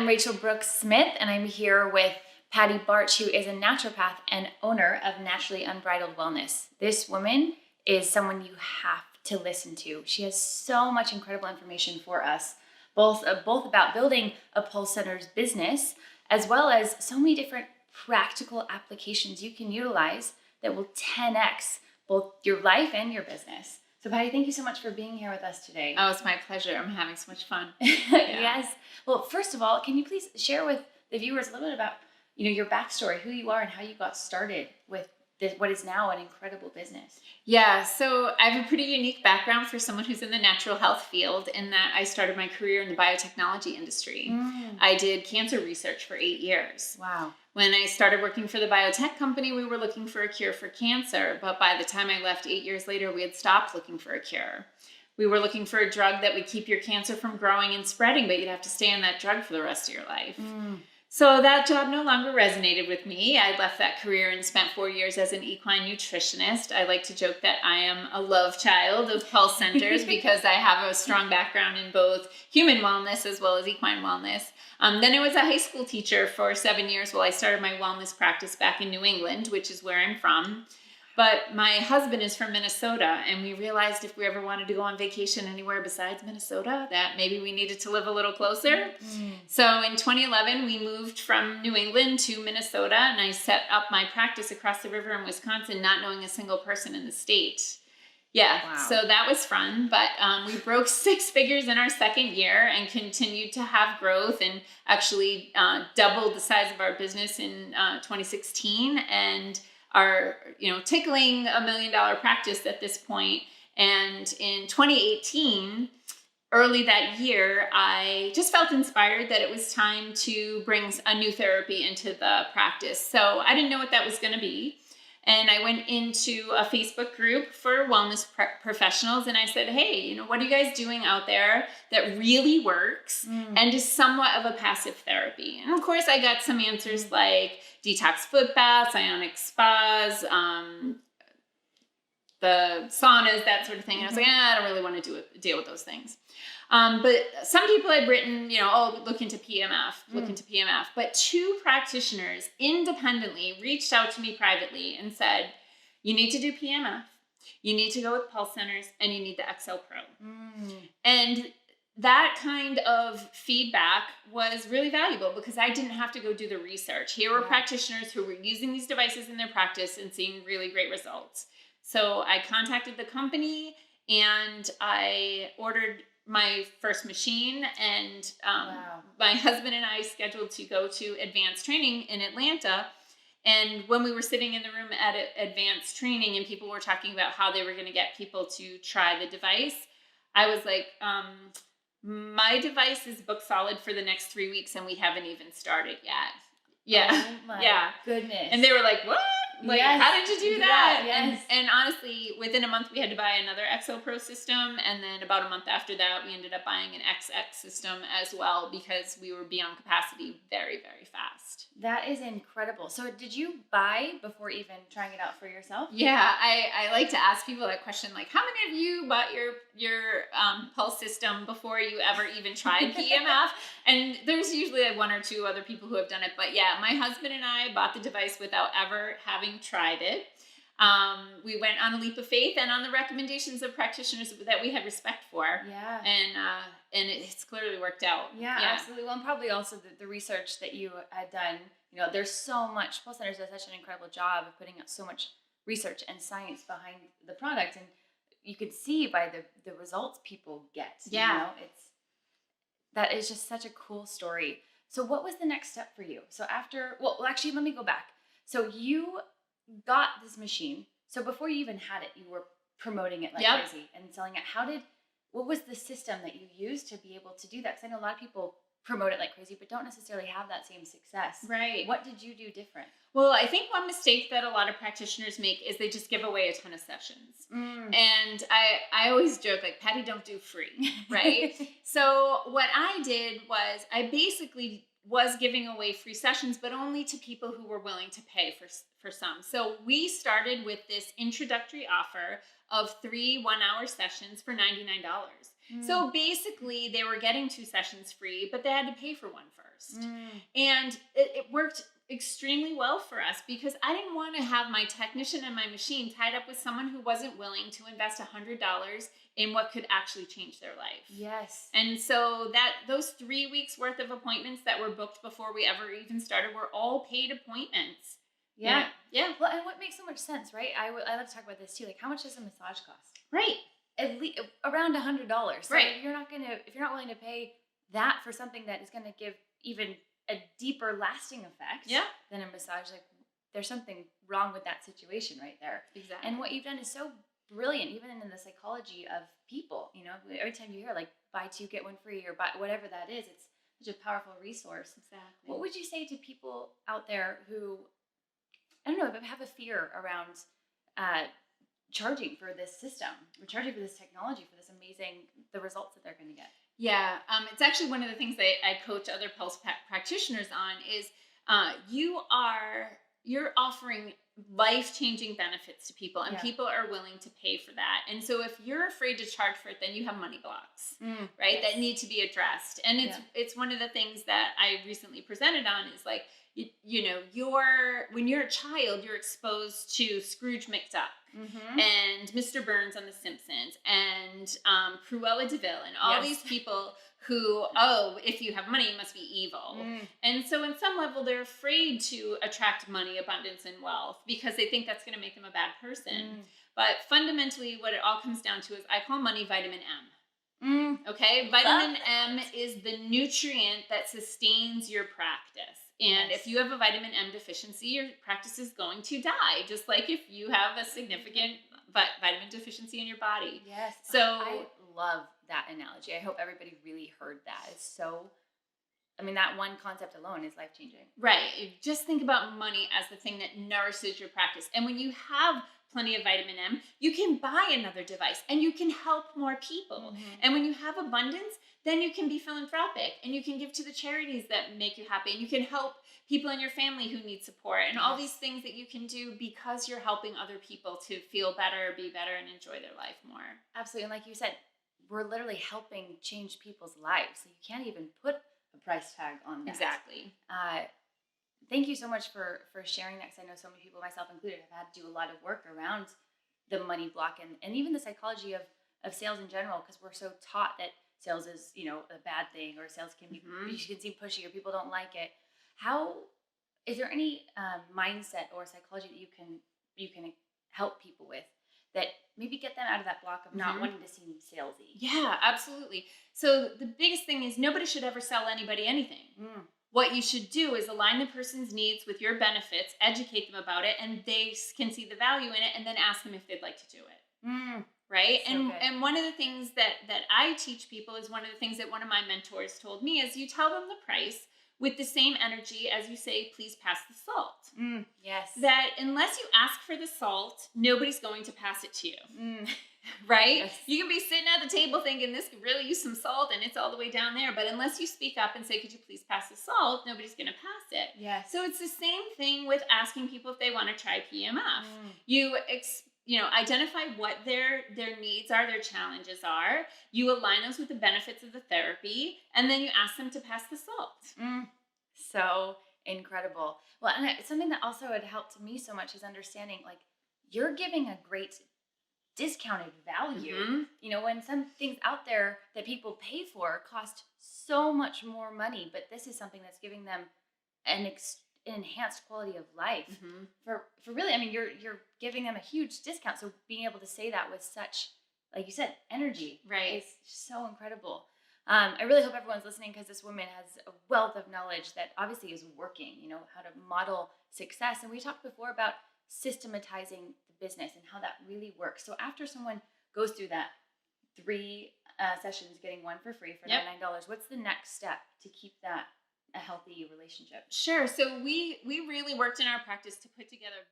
I'm Rachel Brooks Smith, and I'm here with Patti Bartsch, who is a naturopath and owner of Naturally Unbridled Wellness. This woman is someone you have to listen to. She has so much incredible information for us, both about building a Pulse Center's business, as well as so many different practical applications you can utilize that will 10x both your life and your business. So Patti, thank you so much for being here with us today. Oh, it's my pleasure. I'm having so much fun. Yes. Well, first of all, can you please share with the viewers a little bit about, your backstory, who you are and how you got started with what is now an incredible business? Yeah, so I have a pretty unique background for someone who's in the natural health field in that I started my career in the biotechnology industry. I did cancer research for 8 years. Wow. When I started working for the biotech company, we were looking for a cure for cancer, but by the time I left 8 years later, we had stopped looking for a cure. We were looking for a drug that would keep your cancer from growing and spreading, but you'd have to stay on that drug for the rest of your life. So that job no longer resonated with me. I left that career and spent 4 years as an equine nutritionist. I like to joke that I am a love child of Pulse Centers because I have a strong background in both human wellness as well as equine wellness. Then I was a high school teacher for 7 years while I started my wellness practice back in New England, which is where I'm from. But my husband is from Minnesota, and we realized if we ever wanted to go on vacation anywhere besides Minnesota, that maybe we needed to live a little closer. So in 2011, we moved from New England to Minnesota, and I set up my practice across the river in Wisconsin, not knowing a single person in the state. Yeah, wow. So that was fun, but we broke 6 figures in our second year and continued to have growth and actually doubled the size of our business in 2016 and are tickling $1 million practice at this point. And in 2018, early that year, I just felt inspired that it was time to bring a new therapy into the practice. So I didn't know what that was going to be. And I went into a Facebook group for wellness professionals and I said, hey, what are you guys doing out there that really works and is somewhat of a passive therapy? And of course, I got some answers like detox foot baths, ionic spas, the saunas, that sort of thing. And I was like, I don't really want to deal with those things. But some people had written, look into PMF, look into PMF. But 2 practitioners independently reached out to me privately and said, you need to do PMF, you need to go with Pulse Centers, and you need the XL Pro. And that kind of feedback was really valuable because I didn't have to go do the research. Here were practitioners who were using these devices in their practice and seeing really great results. So I contacted the company and I ordered my first machine, and my husband and I scheduled to go to advanced training in Atlanta. And when we were sitting in the room at advanced training and people were talking about how they were going to get people to try the device, I was like, my device is booked solid for the next 3 weeks and we haven't even started yet. Yeah. Oh my goodness. And they were like, what? Like, how did you do that? Yes. And honestly, within a month, we had to buy another XO Pro system. And then about a month after that, we ended up buying an XX system as well because we were beyond capacity very, very fast. That is incredible. So did you buy before even trying it out for yourself? Yeah, I like to ask people that question, like, how many of you bought your Pulse system before you ever even tried PMF? And there's usually like 1 or 2 other people who have done it. But yeah, my husband and I bought the device without ever having tried it. We went on a leap of faith and on the recommendations of practitioners that we had respect for. Yeah. And it's clearly worked out. Yeah, absolutely. Well, and probably also the research that you had done. There's so much, Pulse Centers does such an incredible job of putting out so much research and science behind the product. And you could see by the results people get. That is just such a cool story. So what was the next step for you? So actually, let me go back. So you got this machine. So before you even had it, you were promoting it like crazy and selling it. What was the system that you used to be able to do that? Because I know a lot of people promote it like crazy, but don't necessarily have that same success. Right. What did you do different? Well, I think one mistake that a lot of practitioners make is they just give away a ton of sessions. And I always joke, like, Patti, don't do free, right? So what I did was I basically was giving away free sessions, but only to people who were willing to pay for some. So we started with this introductory offer of 3 one-hour sessions for $99. So basically, they were getting 2 sessions free, but they had to pay for one first. And it worked extremely well for us because I didn't want to have my technician and my machine tied up with someone who wasn't willing to invest $100 in what could actually change their life. Yes. And so those 3 weeks worth of appointments that were booked before we ever even started were all paid appointments. Yeah. Yeah. Well, and what makes so much sense, right? I like to talk about this too. Like, how much does a massage cost? Right. At least around $100. So Right. if you're not willing to pay that for something that is going to give even a deeper, lasting effect than a massage, like, there's something wrong with that situation right there. Exactly. And what you've done is so brilliant, even in the psychology of people. You know, every time you hear like buy 2 get 1 free or buy whatever that is, it's such a powerful resource. Exactly. What would you say to people out there who, I don't know, but have a fear around charging for this system, or charging for this technology, for this the results that they're going to get? Yeah, it's actually one of the things that I coach other Pulse practitioners on is you're offering life-changing benefits to people, and people are willing to pay for that. And so if you're afraid to charge for it, then you have money blocks, right? That need to be addressed. And it's one of the things that I recently presented on is like, when you're a child, you're exposed to Scrooge McDuck and Mr. Burns on The Simpsons and Cruella de Vil and all these people who, if you have money, you must be evil. And so in some level, they're afraid to attract money, abundance, and wealth because they think that's going to make them a bad person. But fundamentally, what it all comes down to is I call money vitamin M. Okay? Vitamin M is the nutrient that sustains your practice. And if you have a vitamin M deficiency, your practice is going to die, just like if you have a significant vitamin deficiency in your body. Yes. So I love that analogy. I hope everybody really heard that. It's so, that one concept alone is life-changing. Right. Just think about money as the thing that nourishes your practice. And when you have plenty of vitamin M, you can buy another device and you can help more people. And when you have abundance, then you can be philanthropic and you can give to the charities that make you happy, and you can help people in your family who need support, and all these things that you can do because you're helping other people to feel better, be better, and enjoy their life more. Absolutely. And like you said, we're literally helping change people's lives. So you can't even put a price tag on that. Exactly. Thank you so much for sharing that, because I know so many people, myself included, have had to do a lot of work around the money block and even the psychology of sales in general, because we're so taught that sales is, a bad thing, or sales can be, you can seem pushy, or people don't like it. Is there any mindset or psychology that you can help people with that maybe get them out of that block of not wanting to seem salesy? Yeah, absolutely. So the biggest thing is nobody should ever sell anybody anything. What you should do is align the person's needs with your benefits, educate them about it, and they can see the value in it, and then ask them if they'd like to do it. Right? So and one of the things that I teach people is one of the things that one of my mentors told me is you tell them the price with the same energy as you say, please pass the salt. Yes. That unless you ask for the salt, nobody's going to pass it to you. Right? Yes. You can be sitting at the table thinking this could really use some salt and it's all the way down there. But unless you speak up and say, could you please pass the salt, nobody's going to pass it. Yes. So it's the same thing with asking people if they want to try PMF. You identify what their needs are, their challenges are. You align those with the benefits of the therapy, and then you ask them to pass the salt. So incredible. Well, and something that also had helped me so much is understanding, like, you're giving a great discounted value. When some things out there that people pay for cost so much more money, but this is something that's giving them an enhanced quality of life for really, you're giving them a huge discount. So being able to say that with such, like you said, energy, right, is so incredible. I really hope everyone's listening, because this woman has a wealth of knowledge that obviously is working, how to model success. And we talked before about systematizing the business and how that really works. So after someone goes through that 3 sessions, getting 1 for free for $99, what's the next step to keep that a healthy relationship? Sure. So we really worked in our practice to put together